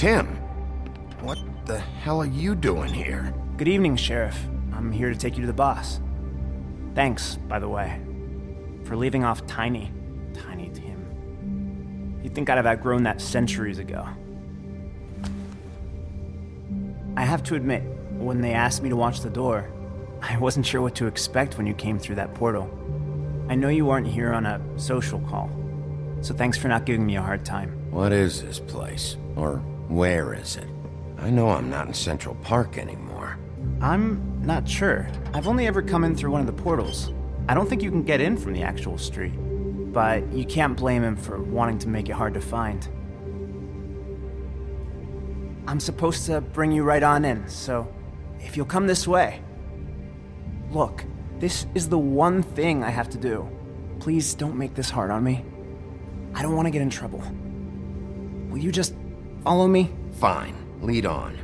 Tim, what the hell are you doing here? Good evening, Sheriff. I'm here to take you to the boss. Thanks, by the way, for leaving off Tiny Tim. You'd think I'd have outgrown that centuries ago. I have to admit, when they asked me to watch the door, I wasn't sure what to expect when you came through that portal. I know you weren't here on a social call, so thanks for not giving me a hard time. What is this place? Or where is it? I know I'm not in Central Park anymore. I'm not sure. I've only ever come in through one of the portals. I don't think you can get in from the actual street, but you can't blame him for wanting to make it hard to find. I'm supposed to bring you right on in, so if you'll come this way. Look, this is the one thing I have to do. Please don't make this hard on me. I don't want to get in trouble. Will you just follow me? Fine, lead on.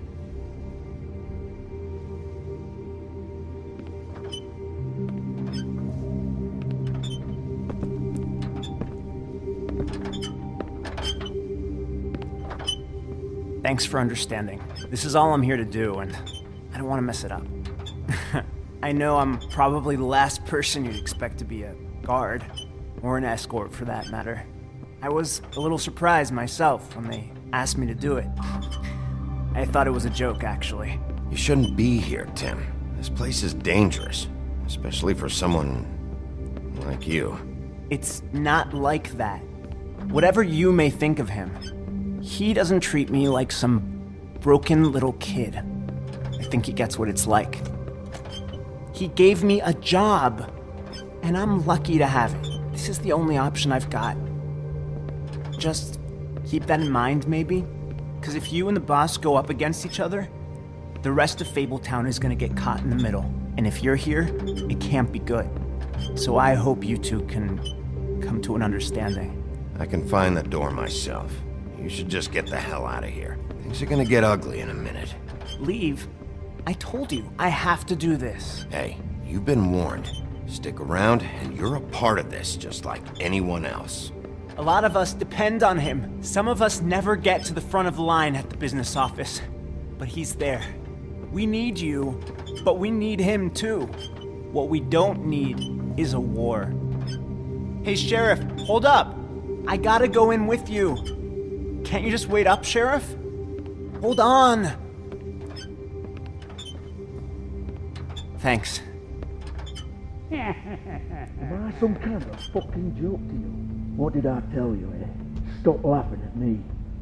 Thanks for understanding. This is all I'm here to do, and I don't want to mess it up. I know I'm probably the last person you'd expect to be a guard, or an escort for that matter. I was a little surprised myself when they asked me to do it. I thought it was a joke, actually. You shouldn't be here, Tim. This place is dangerous, especially for someone like you. It's not like that. Whatever you may think of him, he doesn't treat me like some broken little kid. I think he gets what it's like. He gave me a job, and I'm lucky to have it. This is the only option I've got. Just keep that in mind, maybe? Because if you and the boss go up against each other, the rest of Fabletown is gonna get caught in the middle. And if you're here, it can't be good. So I hope you two can come to an understanding. I can find the door myself. You should just get the hell out of here. Things are gonna get ugly in a minute. Leave? I told you, I have to do this. Hey, you've been warned. Stick around, and you're a part of this, just like anyone else. A lot of us depend on him. Some of us never get to the front of the line at the business office. But he's there. We need you, but we need him too. What we don't need is a war. Hey, Sheriff, hold up. I gotta go in with you. Can't you just wait up, Sheriff? Hold on. Thanks. Am I some kind of fucking joke to you? What did I tell you, eh? Stop laughing at me.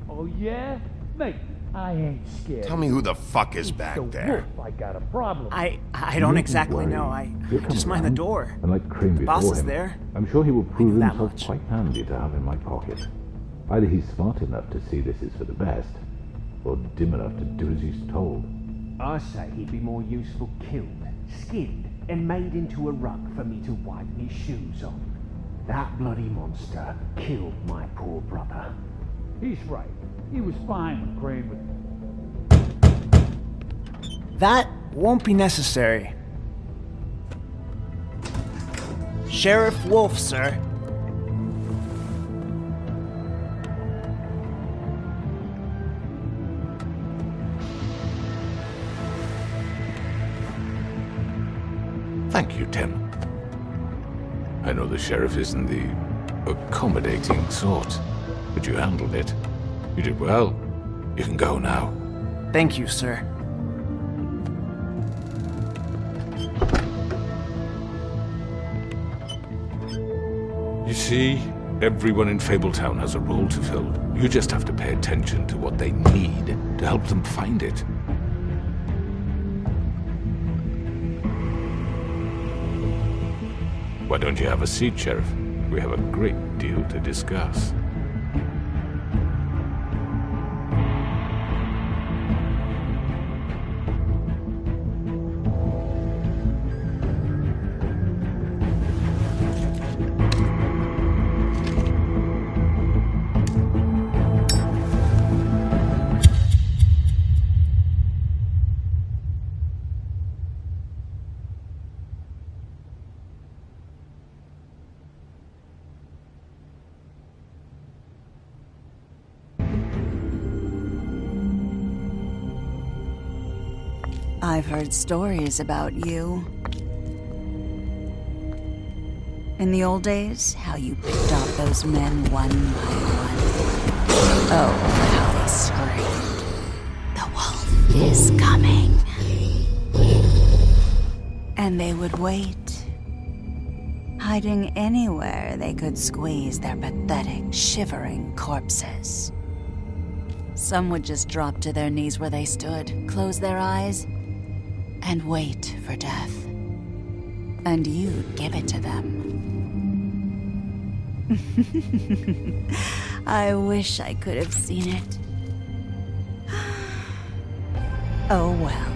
Oh yeah? Mate, I ain't scared. Tell me who the fuck is back So there. Wolf, I got a problem. I don't exactly know. I just mind the door. And like the crane The boss before is him, there. I'm sure he will prove knew that himself much. quite handy to have in my pocket. Either he's smart enough to see this is for the best, or dim enough to do as he's told. I say he'd be more useful killed, skinned, and made into a rug for me to wipe me shoes on. That bloody monster killed my poor brother. He's right. He was fine when Crane was... That won't be necessary. Sheriff Wolf, sir. Thank you, Tim. I know the sheriff isn't the accommodating sort, but you handled it. You did well. You can go now. Thank you, sir. You see, everyone in Fabletown has a role to fill. You just have to pay attention to what they need to help them find it. Why don't you have a seat, Sheriff? We have a great deal to discuss. I've heard stories about you. In the old days, how you picked off those men one by one. Oh, how they screamed. The wolf is coming. And they would wait, hiding anywhere they could squeeze their pathetic, shivering corpses. Some would just drop to their knees where they stood, close their eyes, and wait for death. And you'd give it to them. I wish I could have seen it. Oh well.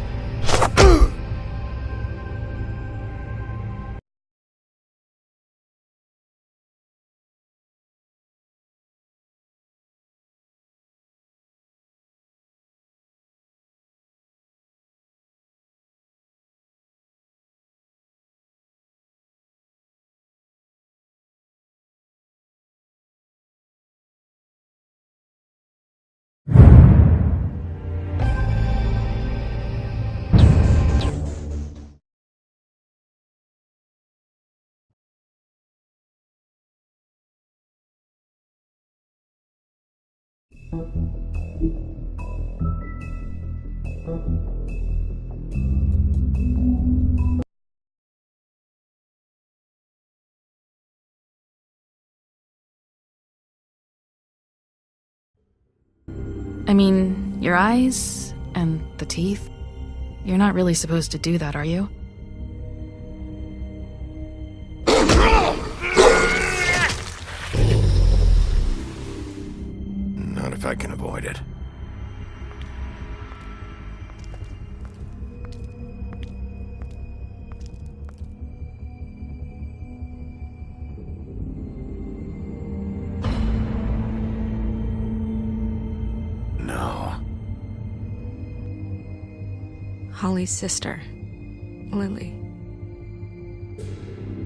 I mean, your eyes and the teeth. You're not really supposed to do that, are you? Not if I can avoid it. No. Holly's sister, Lily.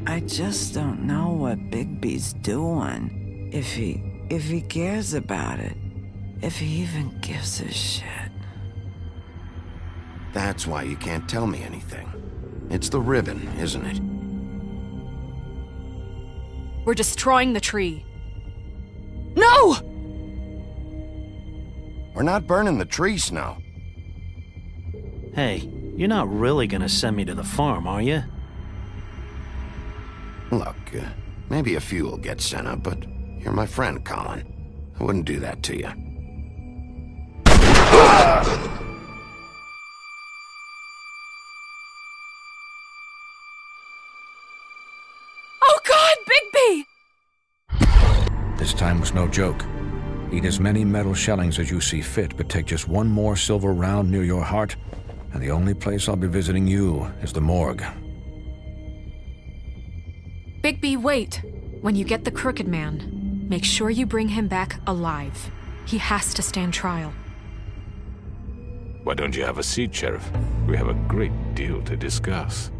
I just don't know what Bigby's doing. If he cares about it. If he even gives a shit. That's why you can't tell me anything. It's the ribbon, isn't it? We're destroying the tree. No! We're not burning the tree, Snow. Hey, you're not really gonna send me to the farm, are you? Look, maybe a few will get sent up, but you're my friend, Colin. I wouldn't do that to you. Oh God, Bigby! This time was no joke. Eat as many metal shellings as you see fit, but take just one more silver round near your heart, and the only place I'll be visiting you is the morgue. Bigby, wait. When you get the Crooked Man, make sure you bring him back alive. He has to stand trial. Why don't you have a seat, Sheriff? We have a great deal to discuss.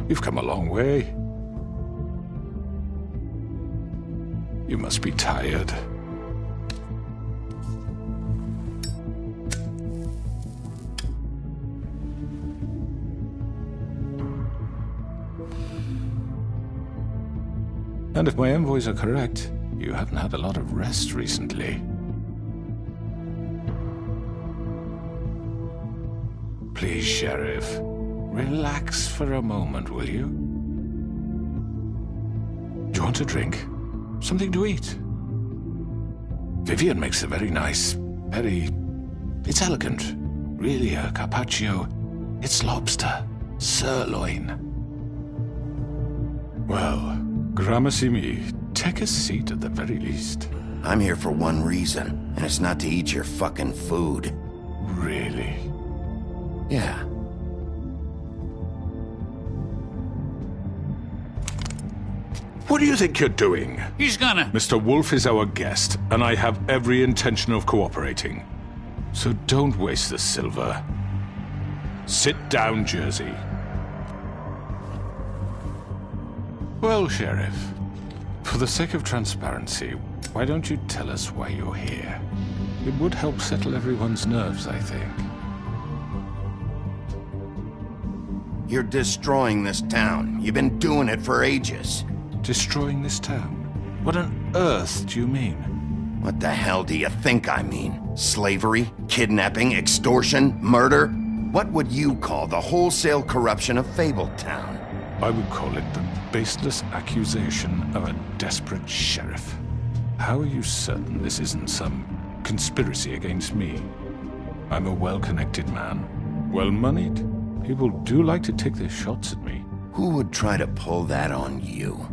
You've come a long way. You must be tired. And if my envoys are correct, you haven't had a lot of rest recently. Please, Sheriff, relax for a moment, will you? want a drink? Something to eat? Vivian makes a very nice, it's elegant. Really a carpaccio. It's lobster. Sirloin. Well, gramercy me. Take a seat at the very least. I'm here for one reason, and it's not to eat your fucking food. Really? Yeah. What do you think you're doing? He's gonna... Mr. Wolf is our guest, and I have every intention of cooperating. So don't waste the silver. Sit down, Jersey. Well, Sheriff, for the sake of transparency, why don't you tell us why you're here? It would help settle everyone's nerves, I think. You're destroying this town. You've been doing it for ages. Destroying this town? What on earth do you mean? What the hell do you think I mean? Slavery? Kidnapping? Extortion? Murder? What would you call the wholesale corruption of Fabletown? I would call it the baseless accusation of a desperate sheriff. How are you certain this isn't some conspiracy against me? I'm a well-connected man, well-moneyed. People do like to take their shots at me. Who would try to pull that on you?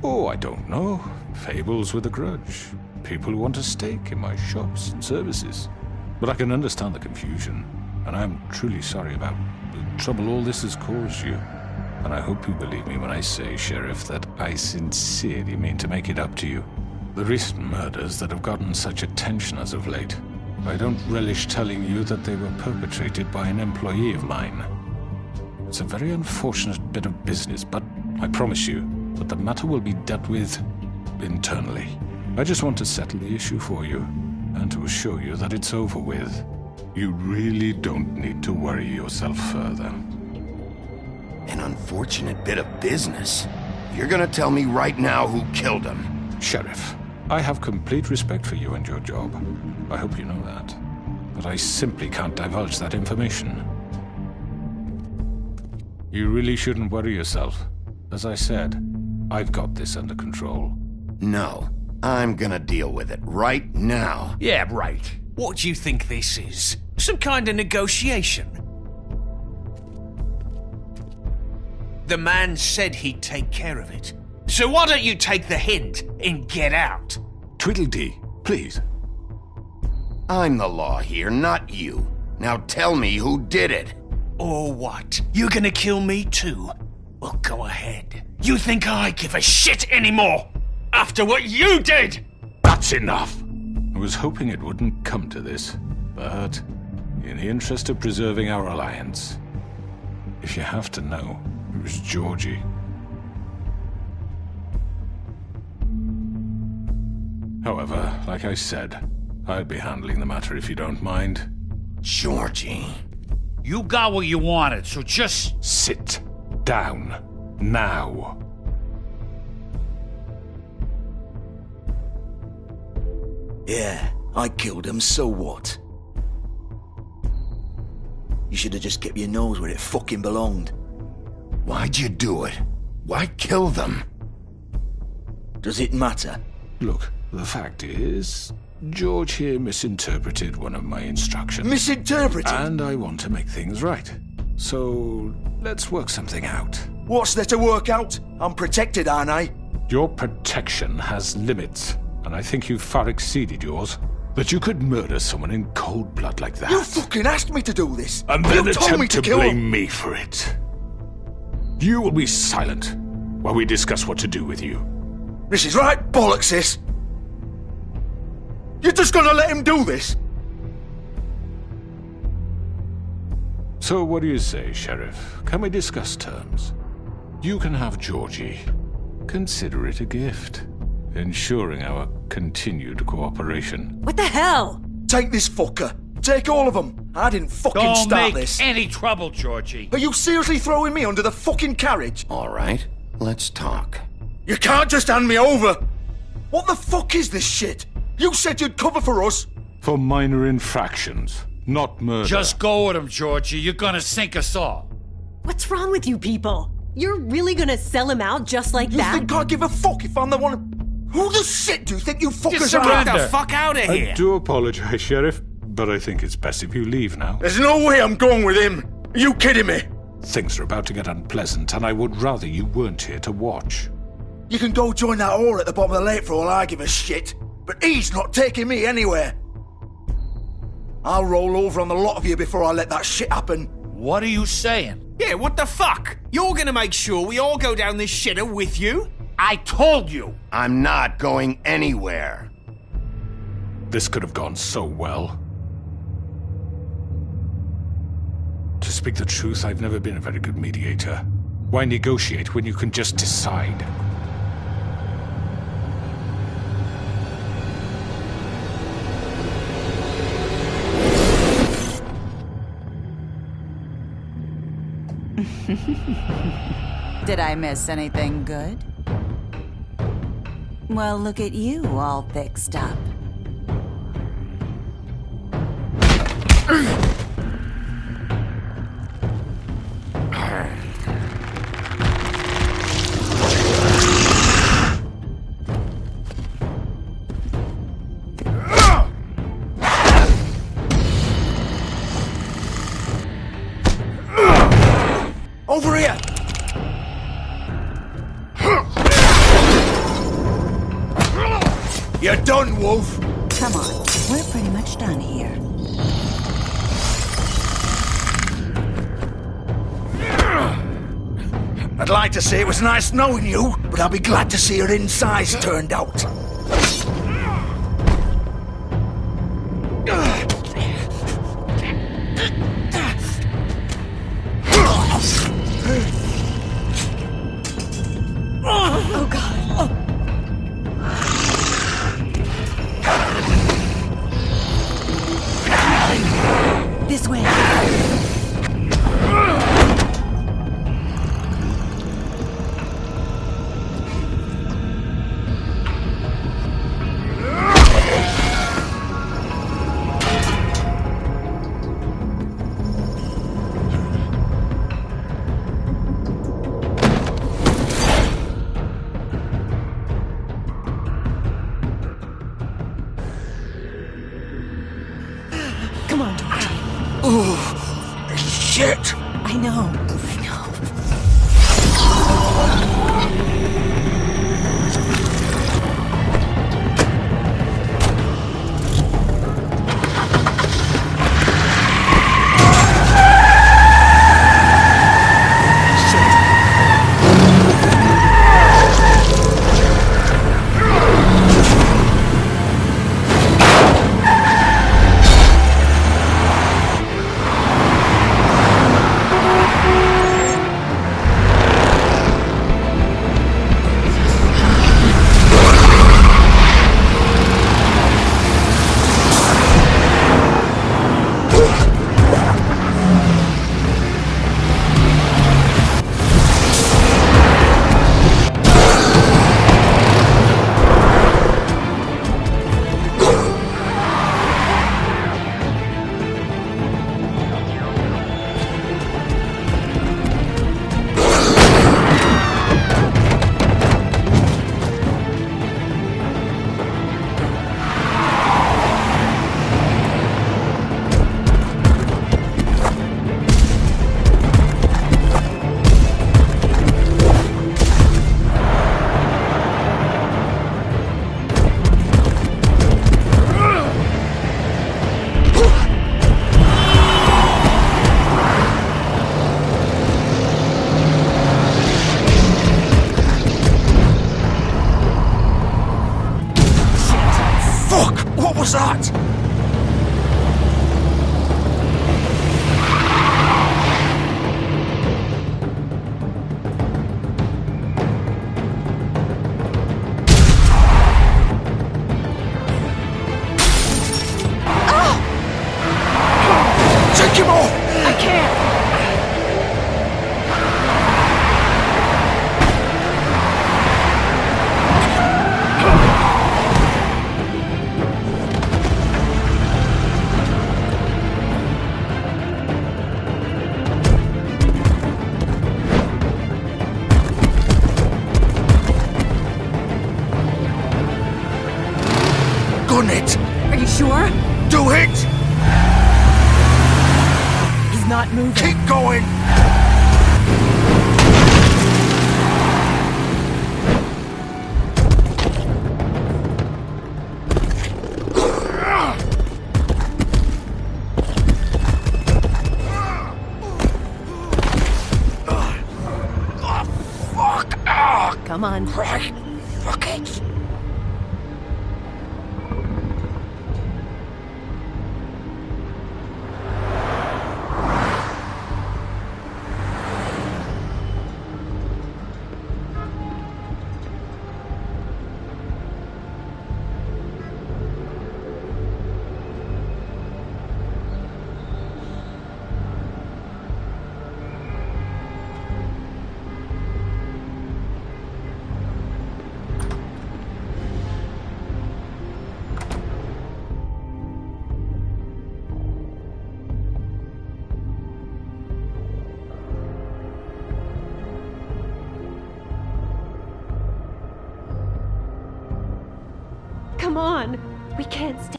Oh, I don't know. Fables with a grudge. People who want a stake in my shops and services. But I can understand the confusion, and I'm truly sorry about the trouble all this has caused you. And I hope you believe me when I say, Sheriff, that I sincerely mean to make it up to you. The recent murders that have gotten such attention as of late, I don't relish telling you that they were perpetrated by an employee of mine. It's a very unfortunate bit of business, but I promise you that the matter will be dealt with internally. I just want to settle the issue for you, and to assure you that it's over with. You really don't need to worry yourself further. An unfortunate bit of business? You're gonna tell me right now who killed him? Sheriff, I have complete respect for you and your job. I hope you know that. But I simply can't divulge that information. You really shouldn't worry yourself. As I said, I've got this under control. No. I'm gonna deal with it right now. Yeah, right. What do you think this is? Some kind of negotiation? The man said he'd take care of it. So why don't you take the hint and get out? Tweedledee, please. I'm the law here, not you. Now tell me who did it. Or what? You gonna kill me too? Well, go ahead. You think I give a shit anymore? After what you did? That's enough! I was hoping it wouldn't come to this, but in the interest of preserving our alliance, if you have to know, it was Georgie. However, like I said, I'd be handling the matter if you don't mind. Georgie. You got what you wanted, so just... Sit down. Now. Yeah, I killed him, so what? You should have just kept your nose where it fucking belonged. Why'd you do it? Why kill them? Does it matter? Look, the fact is, George here misinterpreted one of my instructions. Misinterpreted? And I want to make things right. So, let's work something out. What's there to work out? I'm protected, aren't I? Your protection has limits, and I think you've far exceeded yours. That you could murder someone in cold blood like that. You fucking asked me to do this! And then you told me attempt to kill blame him. me for it. You will be silent while we discuss what to do with you. This is right bollocks, sis! You're just gonna let him do this? So what do you say, Sheriff? Can we discuss terms? You can have Georgie. Consider it a gift, ensuring our continued cooperation. What the hell? Take this fucker. Take all of them. I didn't fucking Don't start make this. any trouble, Georgie. Are you seriously throwing me under the fucking carriage? All right, let's talk. You can't just hand me over! What the fuck is this shit? You said you'd cover for us! For minor infractions, not murder. Just go with him, Georgie. You're gonna sink us all. What's wrong with you people? You're really gonna sell him out just like that? You think I give a fuck if I'm the one... Who the shit do you think you fuckers are? Get the fuck out of here! I do apologize, Sheriff, but I think it's best if you leave now. There's no way I'm going with him. Are you kidding me? Things are about to get unpleasant, and I would rather you weren't here to watch. You can go join that whore at the bottom of the lake for all I give a shit. But he's not taking me anywhere. I'll roll over on the lot of you before I let that shit happen. What are you saying? Yeah, what the fuck? You're gonna make sure we all go down this shitter with you? I told you! I'm not going anywhere. This could have gone so well. To speak the truth, I've never been a very good mediator. Why negotiate when you can just decide? Did I miss anything good? Well, look at you, all fixed up. Over here! You're done, Wolf! Come on, we're pretty much done here. I'd like to say it was nice knowing you, but I'll be glad to see your insides turned out. Oh, God. This way. Come on. Oh, shit! I know. it! Are you sure? Do it! He's not moving. Keep going! Come on. Right. Fuck it. Come on. We can't stay.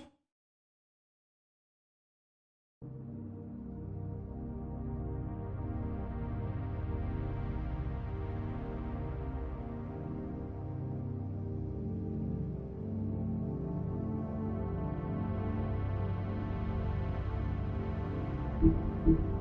Thank you.